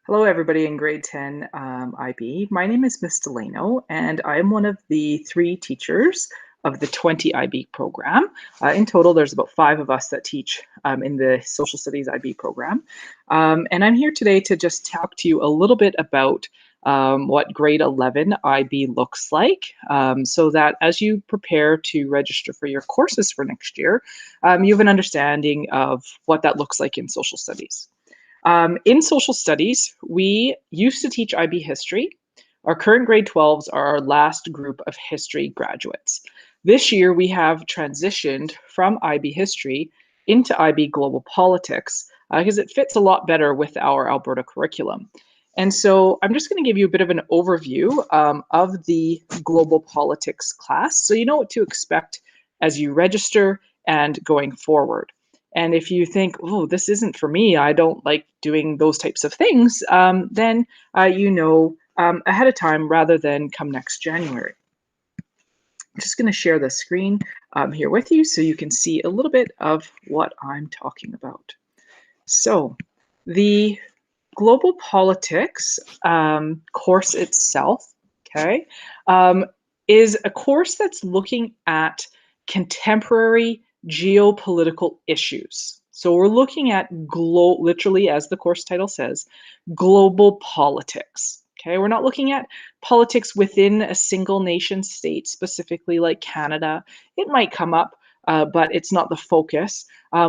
Hello, everybody in grade 10 IB. My name is Miss Delano, and I'm one of the 3 teachers of the 20 IB program. In total, there's about 5 of us that teach in the Social Studies IB program. And I'm here today to just talk to you a little bit about what grade 11 IB looks like, so that as you prepare to register for your courses for next year, you have an understanding of what that looks like in social studies. In social studies, we used to teach IB history. Our current grade 12s are our last group of history graduates. This year, we have transitioned from IB history into IB global politics because it fits a lot better with our Alberta curriculum. And so I'm just going to give you a bit of an overview of the global politics class so you know what to expect as you register and going forward. And if you think, oh, this isn't for me, I don't like doing those types of things, then you know ahead of time rather than come next January. I'm just going to share the screen here with you so you can see a little bit of what I'm talking about. So the global politics course itself, okay, is a course that's looking at contemporary geopolitical issues. So we're looking at literally, as the course title says, global politics. Okay, we're not looking at politics within a single nation state, specifically like Canada. It might come up, but it's not the focus.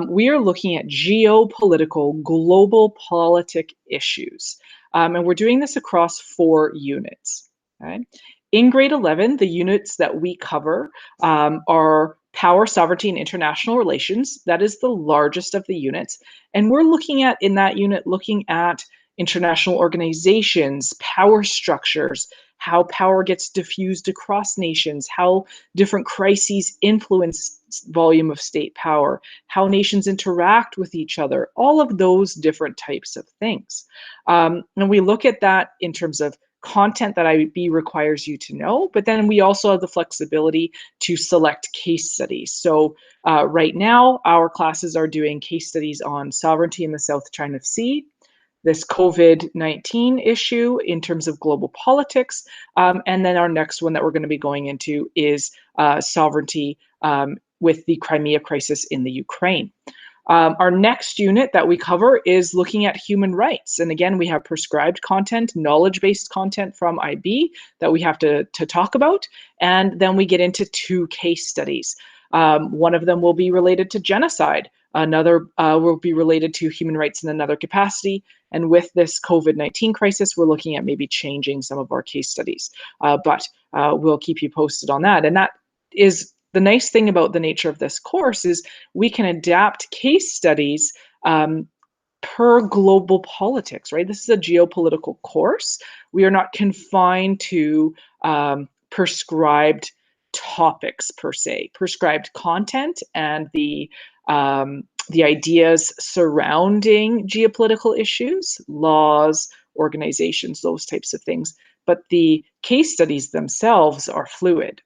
We are looking at geopolitical, global politic issues. And we're doing this across 4 units. Okay? In grade 11, the units that we cover are power, sovereignty, and international relations. That is the largest of the units. And we're looking at, in that unit, looking at international organizations, power structures, how power gets diffused across nations, how different crises influence volume of state power, how nations interact with each other, all of those different types of things. And we look at that in terms of content that IB requires you to know, but then we also have the flexibility to select case studies. So right now, our classes are doing case studies on sovereignty in the South China Sea, this COVID-19 issue in terms of global politics. And then our next one that we're going to be going into is sovereignty with the Crimea crisis in the Ukraine. Our next unit that we cover is looking at human rights. And again, we have prescribed content, knowledge-based content from IB that we have to talk about. And then we get into 2 case studies. One of them will be related to genocide. Another will be related to human rights in another capacity. And with this COVID-19 crisis, we're looking at maybe changing some of our case studies. But we'll keep you posted on that. And that is the nice thing about the nature of this course is we can adapt case studies per global politics, right? This is a geopolitical course. We are not confined to prescribed topics per se, prescribed content and the ideas surrounding geopolitical issues, laws, organizations, those types of things. But the case studies themselves are fluid.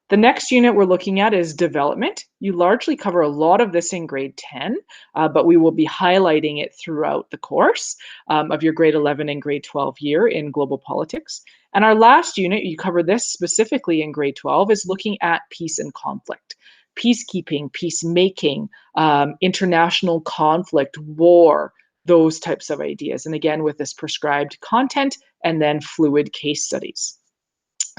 The next unit we're looking at is development. You largely cover a lot of this in grade 10, but we will be highlighting it throughout the course of your grade 11 and grade 12 year in global politics. And our last unit, you cover this specifically in grade 12, is looking at peace and conflict. Peacekeeping, peacemaking, international conflict, war, those types of ideas. And again, with this prescribed content and then fluid case studies.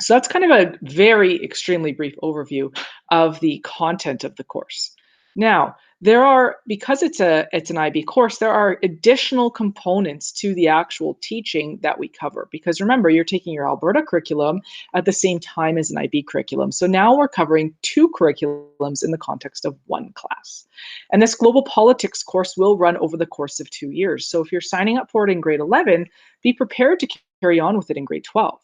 So that's kind of a very extremely brief overview of the content of the course. Now, there are, because it's an IB course, there are additional components to the actual teaching that we cover. Because remember, you're taking your Alberta curriculum at the same time as an IB curriculum. So now we're covering 2 curriculums in the context of 1 class. And this global politics course will run over the course of 2 years. So if you're signing up for it in grade 11, be prepared to carry on with it in grade 12.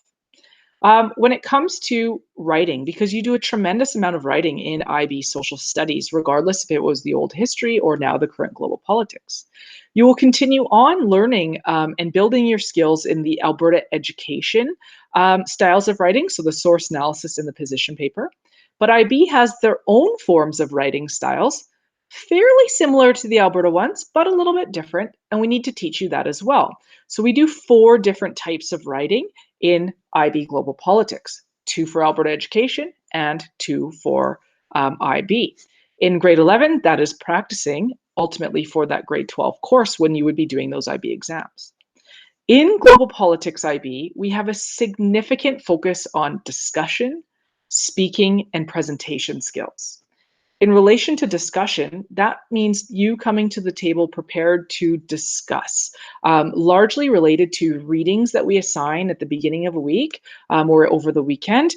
When it comes to writing, because you do a tremendous amount of writing in IB social studies, regardless if it was the old history or now the current global politics, you will continue on learning and building your skills in the Alberta education styles of writing, so the source analysis and the position paper. But IB has their own forms of writing styles Fairly similar to the Alberta ones, but a little bit different, and we need to teach you that as well. So we do 4 different types of writing in IB Global Politics, 2 for Alberta Education and 2 for IB. In grade 11, that is practicing ultimately for that grade 12 course when you would be doing those IB exams. In Global Politics IB, we have a significant focus on discussion, speaking, and presentation skills. In relation to discussion, that means you coming to the table prepared to discuss, largely related to readings that we assign at the beginning of a week or over the weekend,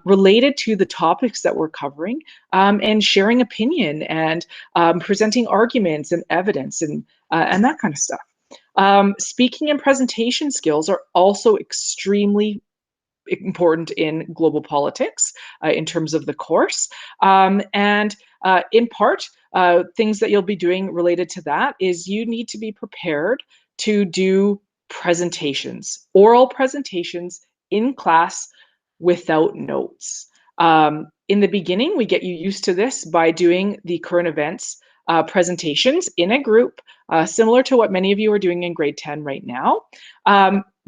related to the topics that we're covering, and sharing opinion and presenting arguments and evidence and that kind of stuff. Speaking and presentation skills are also extremely important in global politics in terms of the course. And in part, things that you'll be doing related to that is you need to be prepared to do presentations, oral presentations in class without notes. In the beginning, we get you used to this by doing the current events presentations in a group, similar to what many of you are doing in grade 10 right now.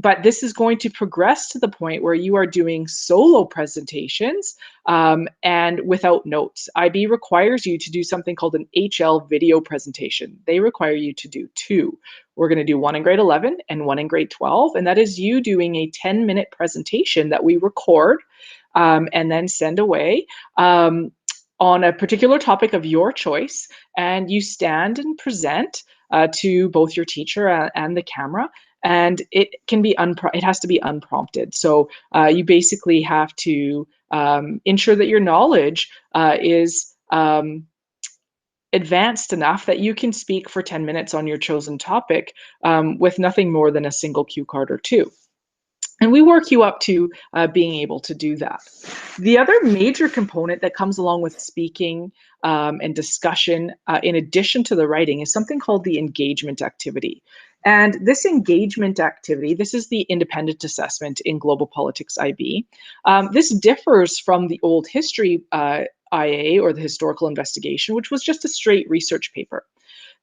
But this is going to progress to the point where you are doing solo presentations and without notes. IB requires you to do something called an HL video presentation. They require you to do 2. We're going to do one in grade 11 and one in grade 12, and that is you doing a 10-minute presentation that we record and then send away on a particular topic of your choice, and you stand and present to both your teacher and the camera, and it can be it has to be unprompted. So you basically have to ensure that your knowledge is advanced enough that you can speak for 10 minutes on your chosen topic with nothing more than a single cue card or 2. And we work you up to being able to do that. The other major component that comes along with speaking and discussion, in addition to the writing, is something called the engagement activity. And this engagement activity, this is the independent assessment in Global Politics IB. This differs from the old history IA, or the historical investigation, which was just a straight research paper.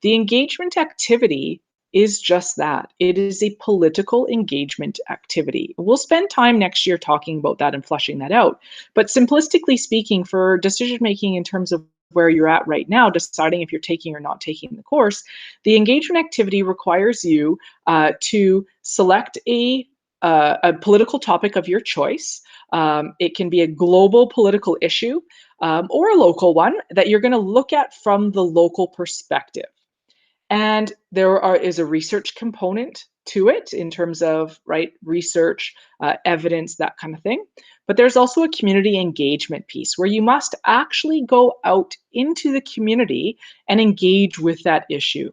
The engagement activity is just that. It is a political engagement activity. We'll spend time next year talking about that and fleshing that out. But simplistically speaking, for decision making in terms of where you're at right now, deciding if you're taking or not taking the course, the engagement activity requires you to select a political topic of your choice. It can be a global political issue or a local one that you're going to look at from the local perspective. And there is a research component to it in terms of research, evidence, that kind of thing. But there's also a community engagement piece where you must actually go out into the community and engage with that issue.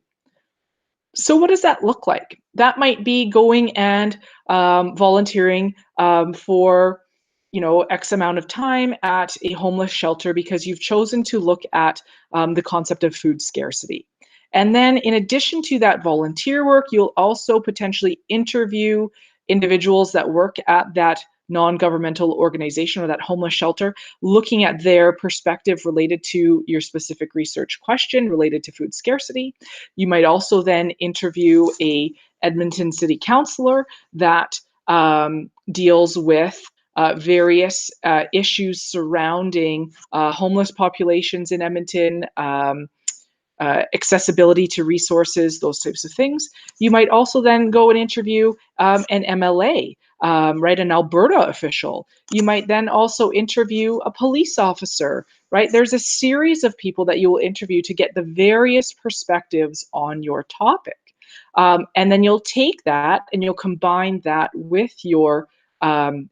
So what does that look like? That might be going and volunteering for X amount of time at a homeless shelter because you've chosen to look at the concept of food scarcity. And then in addition to that volunteer work, you'll also potentially interview individuals that work at that non-governmental organization or that homeless shelter, looking at their perspective related to your specific research question related to food scarcity. You might also then interview a Edmonton City Councillor that deals with various issues surrounding homeless populations in Edmonton, accessibility to resources, those types of things. You might also then go and interview an MLA, an Alberta official. You might then also interview a police officer, right? There's a series of people that you will interview to get the various perspectives on your topic. And then you'll take that and you'll combine that with your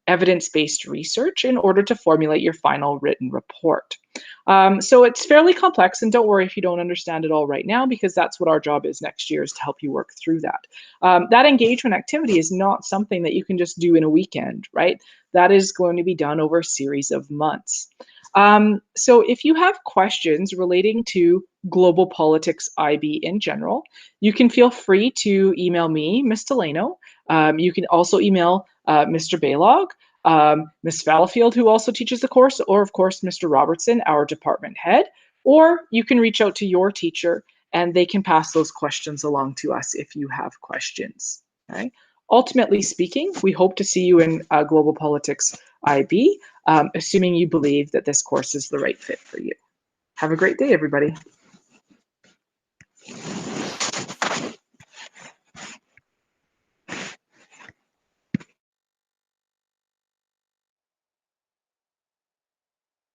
evidence-based research in order to formulate your final written report. So it's fairly complex, and don't worry if you don't understand it all right now, because that's what our job is next year, is to help you work through that. That engagement activity is not something that you can just do in a weekend, right? That is going to be done over a series of months. So if you have questions relating to global politics IB in general, you can feel free to email me, Ms. Delano. You can also email Mr. Baylog, Ms. Fallowfield, who also teaches the course, or of course, Mr. Robertson, our department head. or you can reach out to your teacher and they can pass those questions along to us if you have questions. Okay? Ultimately speaking, we hope to see you in Global Politics IB, assuming you believe that this course is the right fit for you. Have a great day, everybody.